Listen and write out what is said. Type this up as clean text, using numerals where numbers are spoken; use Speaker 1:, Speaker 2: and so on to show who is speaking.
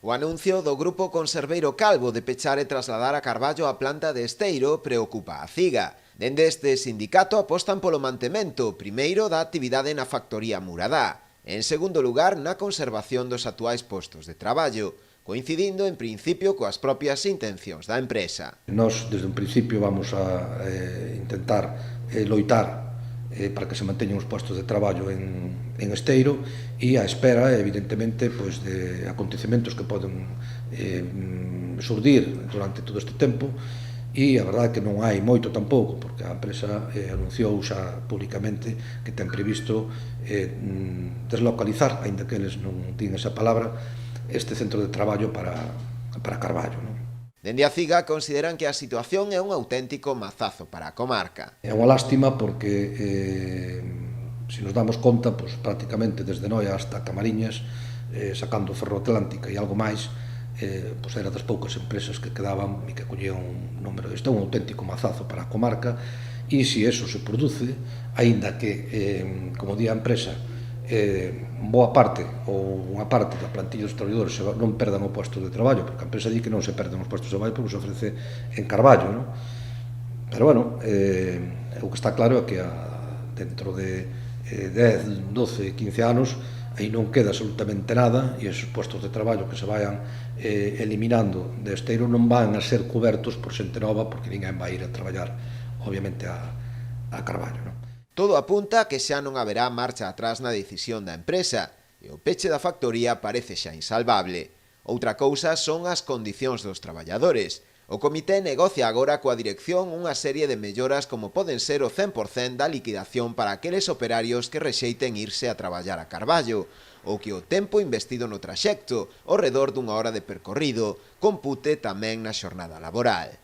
Speaker 1: O anuncio do grupo conserveiro Calvo de pechar e trasladar a Carballo a planta de Esteiro preocupa a CIGA. Dende este sindicato apostan polo mantemento, primeiro, da actividade na factoría Muradá, en segundo lugar, na conservación dos actuais postos de traballo, coincidindo en principio coas propias intencións da empresa.
Speaker 2: Nós, desde un principio, vamos a intentar loitar para que se manteñan os postos de traballo en Esteiro e á espera, evidentemente, pois, de acontecementos que poden surdir durante todo este tempo, e a verdade é que non hai moito tampouco, porque a empresa anunciou xa públicamente que ten previsto deslocalizar, aínda que eles non din esa palabra, este centro de traballo para Carballo, non?
Speaker 1: Dende a CIGA consideran que a situación é un auténtico mazazo para a comarca.
Speaker 2: É unha lástima porque, se nos damos conta, pues, prácticamente desde Noia hasta Camariñas, sacando Ferroatlántica e algo máis, pues, era das poucas empresas que quedaban e que collían un número. Isto é un auténtico mazazo para a comarca e se eso se produce, aínda que, como di a empresa, boa parte ou unha parte da plantilla dos traballadores non perdan o posto de traballo, porque a empresa di que non se perden os postos de traballo porque se ofrece en Carballo, non? Pero, bueno, o que está claro é que dentro de 10, 12, 15 anos aí non queda absolutamente nada e esos postos de traballo que se vayan eliminando de Esteiro non van a ser cobertos por xente nova porque ninguén vai ir a traballar, obviamente, a Carballo, non?
Speaker 1: Todo apunta a que xa non haberá marcha atrás na decisión da empresa e o peche da factoría parece xa insalvable. Outra cousa son as condicións dos traballadores. O comité negocia agora coa dirección unha serie de melloras como poden ser o 100% da liquidación para aqueles operarios que rexeiten irse a traballar a Carballo, ou que o tempo investido no traxecto, ao redor dunha hora de percorrido, compute tamén na xornada laboral.